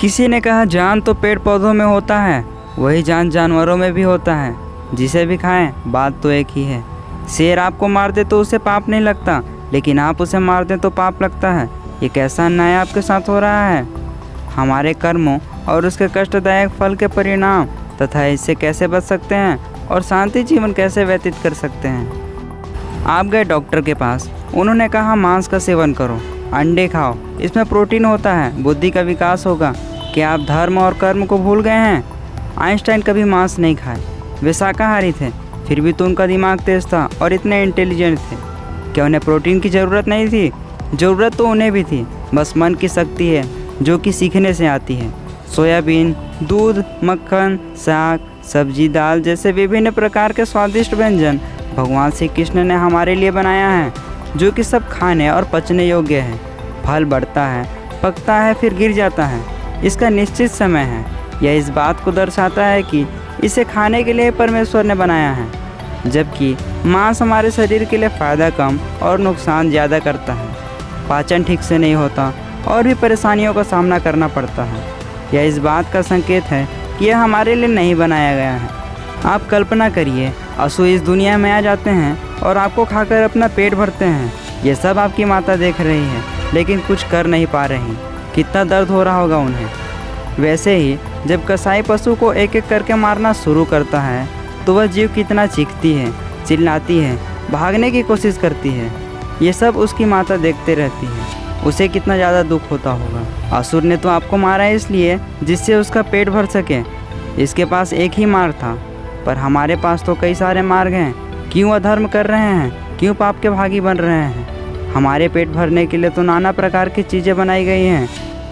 किसी ने कहा जान तो पेड़ पौधों में होता है, वही जान जानवरों में भी होता है। जिसे भी खाएं बात तो एक ही है। शेर आपको मार दे तो उसे पाप नहीं लगता, लेकिन आप उसे मार दें तो पाप लगता है। ये कैसा अन्याय आपके साथ हो रहा है? हमारे कर्मों और उसके कष्टदायक फल के परिणाम तथा इससे कैसे बच सकते हैं और शांति जीवन कैसे व्यतीत कर सकते हैं। आप गए डॉक्टर के पास, उन्होंने कहा मांस का सेवन करो, अंडे खाओ, इसमें प्रोटीन होता है, बुद्धि का विकास होगा। क्या आप धर्म और कर्म को भूल गए हैं? आइंस्टाइन कभी मांस नहीं खाए, वे शाकाहारी थे, फिर भी तो उनका दिमाग तेज था और इतने इंटेलिजेंट थे। क्या उन्हें प्रोटीन की ज़रूरत नहीं थी? ज़रूरत तो उन्हें भी थी, बस मन की शक्ति है जो कि सीखने से आती है। सोयाबीन, दूध, मक्खन, साग, सब्जी, दाल जैसे विभिन्न प्रकार के स्वादिष्ट व्यंजन भगवान श्री कृष्ण ने हमारे लिए बनाया है, जो कि सब खाने और पचने योग्य है। फल बढ़ता है, पकता है, फिर गिर जाता है, इसका निश्चित समय है। यह इस बात को दर्शाता है कि इसे खाने के लिए परमेश्वर ने बनाया है, जबकि मांस हमारे शरीर के लिए फ़ायदा कम और नुकसान ज़्यादा करता है। पाचन ठीक से नहीं होता और भी परेशानियों का सामना करना पड़ता है। यह इस बात का संकेत है कि यह हमारे लिए नहीं बनाया गया है। आप कल्पना करिए, असुर इस दुनिया में आ जाते हैं और आपको खाकर अपना पेट भरते हैं। ये सब आपकी माता देख रही है, लेकिन कुछ कर नहीं पा रही। कितना दर्द हो रहा होगा उन्हें। वैसे ही जब कसाई पशु को एक एक करके मारना शुरू करता है तो वह जीव कितना चीखती है, चिल्लाती है, भागने की कोशिश करती है। ये सब उसकी माता देखते रहती है। उसे कितना ज़्यादा दुख होता होगा। असुर ने तो आपको मारा इसलिए जिससे उसका पेट भर सके। इसके पास एक ही मार्ग था, पर हमारे पास तो कई सारे मार्ग हैं। क्यों अधर्म कर रहे हैं? क्यों पाप के भागी बन रहे हैं? हमारे पेट भरने के लिए तो नाना प्रकार की चीज़ें बनाई गई हैं,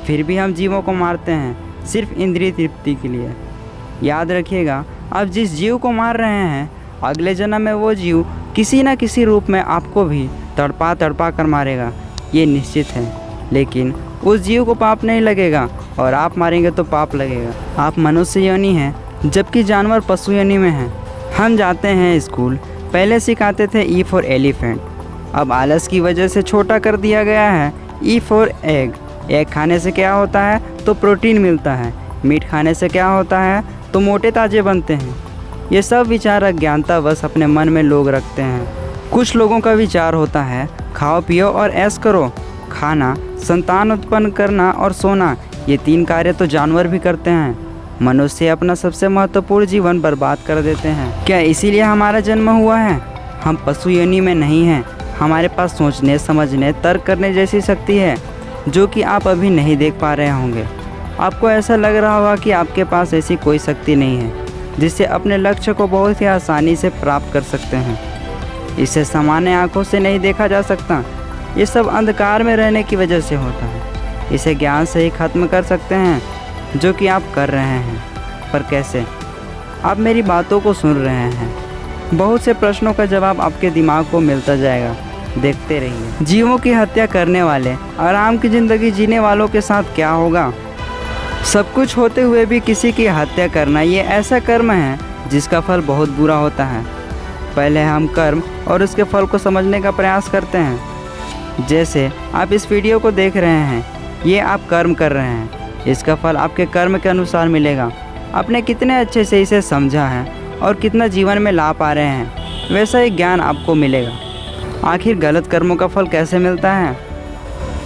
फिर भी हम जीवों को मारते हैं सिर्फ इंद्रिय तृप्ति के लिए। याद रखिएगा, आप जिस जीव को मार रहे हैं, अगले जन्म में वो जीव किसी न किसी रूप में आपको भी तड़पा तड़पा कर मारेगा, ये निश्चित है। लेकिन उस जीव को पाप नहीं लगेगा और आप मारेंगे तो पाप लगेगा। आप मनुष्य योनि हैं, जबकि जानवर पशु योनि में हैं। हम जाते हैं स्कूल, पहले सिखाते थे ई फॉर एलिफेंट, अब आलस की वजह से छोटा कर दिया गया है ई फॉर एग। एग खाने से क्या होता है? तो प्रोटीन मिलता है। मीट खाने से क्या होता है? तो मोटे ताजे बनते हैं। ये सब विचार अज्ञानता बस अपने मन में लोग रखते हैं। कुछ लोगों का विचार होता है खाओ पियो और ऐश करो। खाना, संतान उत्पन्न करना और सोना, ये 3 कार्य तो जानवर भी करते हैं। मनुष्य अपना सबसे महत्वपूर्ण जीवन बर्बाद कर देते हैं। क्या इसीलिए हमारा जन्म हुआ है? हम पशु योनि में नहीं हैं। हमारे पास सोचने, समझने, तर्क करने जैसी शक्ति है, जो कि आप अभी नहीं देख पा रहे होंगे। आपको ऐसा लग रहा होगा कि आपके पास ऐसी कोई शक्ति नहीं है जिससे अपने लक्ष्य को बहुत ही आसानी से प्राप्त कर सकते हैं। इसे सामान्य आंखों से नहीं देखा जा सकता। ये सब अंधकार में रहने की वजह से होता है। इसे ज्ञान से ही खत्म कर सकते हैं, जो कि आप कर रहे हैं। पर कैसे? आप मेरी बातों को सुन रहे हैं, बहुत से प्रश्नों का जवाब आपके दिमाग को मिलता जाएगा। देखते रहिए। जीवों की हत्या करने वाले आराम की ज़िंदगी जीने वालों के साथ क्या होगा? सब कुछ होते हुए भी किसी की हत्या करना, ये ऐसा कर्म है जिसका फल बहुत बुरा होता है। पहले हम कर्म और उसके फल को समझने का प्रयास करते हैं। जैसे आप इस वीडियो को देख रहे हैं, ये आप कर्म कर रहे हैं, इसका फल आपके कर्म के अनुसार मिलेगा। आपने कितने अच्छे से इसे समझा है और कितना जीवन में ला पा रहे हैं, वैसा ही ज्ञान आपको मिलेगा। आखिर गलत कर्मों का फल कैसे मिलता है?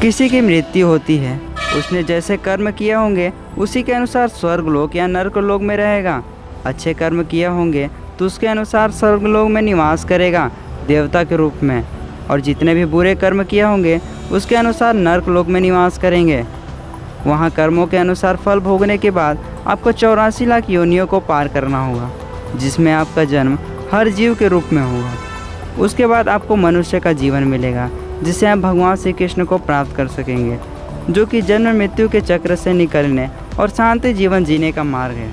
किसी की मृत्यु होती है, उसने जैसे कर्म किए होंगे उसी के अनुसार स्वर्गलोक या नरकलोक में रहेगा। अच्छे कर्म किए होंगे तो उसके अनुसार स्वर्गलोक में निवास करेगा देवता के रूप में, और जितने भी बुरे कर्म किए होंगे उसके अनुसार नरकलोक में निवास करेंगे। वहाँ कर्मों के अनुसार फल भोगने के बाद आपको 84 लाख योनियों को पार करना होगा, जिसमें आपका जन्म हर जीव के रूप में होगा। उसके बाद आपको मनुष्य का जीवन मिलेगा, जिसे आप भगवान श्री कृष्ण को प्राप्त कर सकेंगे, जो कि जन्म मृत्यु के चक्र से निकलने और शांति जीवन जीने का मार्ग है।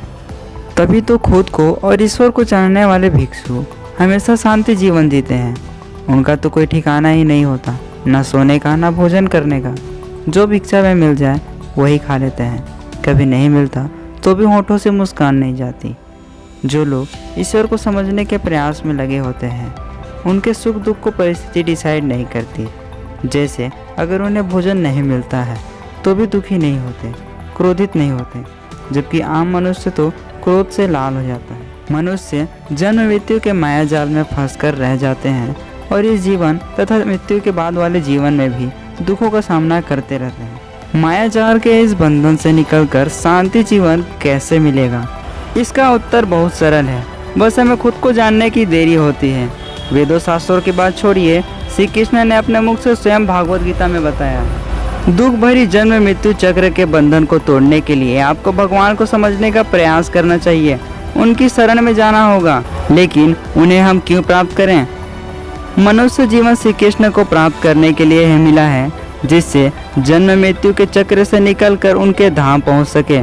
तभी तो खुद को और ईश्वर को जानने वाले भिक्षु हमेशा शांति जीवन जीते हैं। उनका तो कोई ठिकाना ही नहीं होता, ना सोने का, ना भोजन करने का। जो भिक्षा में मिल जाए वही खा लेते हैं। कभी नहीं मिलता तो भी होठों से मुस्कान नहीं जाती। जो लोग ईश्वर को समझने के प्रयास में लगे होते हैं, उनके सुख दुख को परिस्थिति डिसाइड नहीं करती। जैसे अगर उन्हें भोजन नहीं मिलता है तो भी दुखी नहीं होते, क्रोधित नहीं होते, जबकि आम मनुष्य तो क्रोध से लाल हो जाता है। मनुष्य जन्म मृत्यु के माया जाल में फंसकर रह जाते हैं और इस जीवन तथा मृत्यु के बाद वाले जीवन में भी दुखों का सामना करते रहते हैं। माया जाल के इस बंधन से निकलकर शांति जीवन कैसे मिलेगा? इसका उत्तर बहुत सरल है, बस हमें खुद को जानने की देरी होती है। वेदों शास्त्रों की बात छोड़िए, श्री कृष्ण ने अपने मुख से स्वयं भागवत गीता में बताया, दुख भरी जन्म मृत्यु चक्र के बंधन को तोड़ने के लिए आपको भगवान को समझने का प्रयास करना चाहिए, उनकी शरण में जाना होगा। लेकिन उन्हें हम क्यों प्राप्त करें? मनुष्य जीवन श्री कृष्ण को प्राप्त करने के लिए मिला है, जिससे जन्म मृत्यु के चक्र से निकलकर उनके धाम पहुंच सके,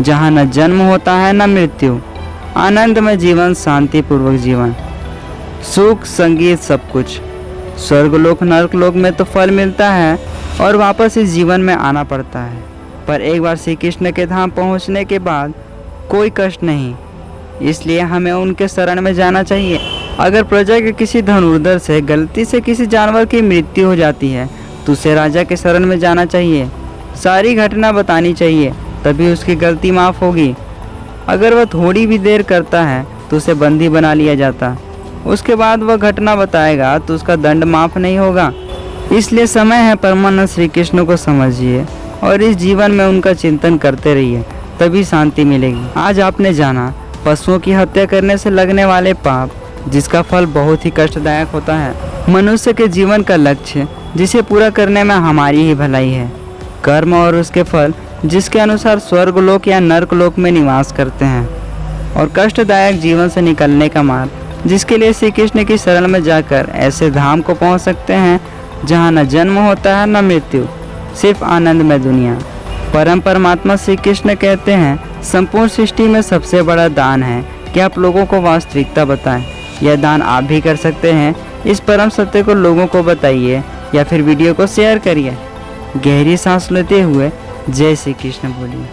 जहां न जन्म होता है न मृत्यु। आनंदमय जीवन, शांतिपूर्वक जीवन, सुख, संगीत, सब कुछ। स्वर्गलोक नरकलोक में तो फल मिलता है और वापस इस जीवन में आना पड़ता है, पर एक बार श्री कृष्ण के धाम पहुंचने के बाद कोई कष्ट नहीं। इसलिए हमें उनके शरण में जाना चाहिए। अगर प्रजा के किसी धनुर्धर से गलती से किसी जानवर की मृत्यु हो जाती है तो उसे राजा के शरण में जाना चाहिए, सारी घटना बतानी चाहिए, तभी उसकी गलती माफ़ होगी। अगर वह थोड़ी भी देर करता है तो उसे बंदी बना लिया जाता, उसके बाद वह घटना बताएगा तो उसका दंड माफ़ नहीं होगा। इसलिए समय है परमानंद श्री कृष्ण को समझिए और इस जीवन में उनका चिंतन करते रहिए, तभी शांति मिलेगी। आज आपने जाना पशुओं की हत्या करने से लगने वाले पाप, जिसका फल बहुत ही कष्टदायक होता है। मनुष्य के जीवन का लक्ष्य जिसे पूरा करने में हमारी ही भलाई है, कर्म और उसके फल जिसके अनुसार स्वर्गलोक या नरकलोक में निवास करते हैं, और कष्टदायक जीवन से निकलने का मार्ग, जिसके लिए श्री कृष्ण की शरण में जाकर ऐसे धाम को पहुंच सकते हैं जहां न जन्म होता है न मृत्यु, सिर्फ आनंदमय दुनिया। परम परमात्मा श्री कृष्ण कहते हैं, संपूर्ण सृष्टि में सबसे बड़ा दान है कि आप लोगों को वास्तविकता बताएं। यह दान आप भी कर सकते हैं। इस परम सत्य को लोगों को बताइए या फिर वीडियो को शेयर करिए। गहरी सांस लेते हुए जय श्री कृष्ण बोलिए।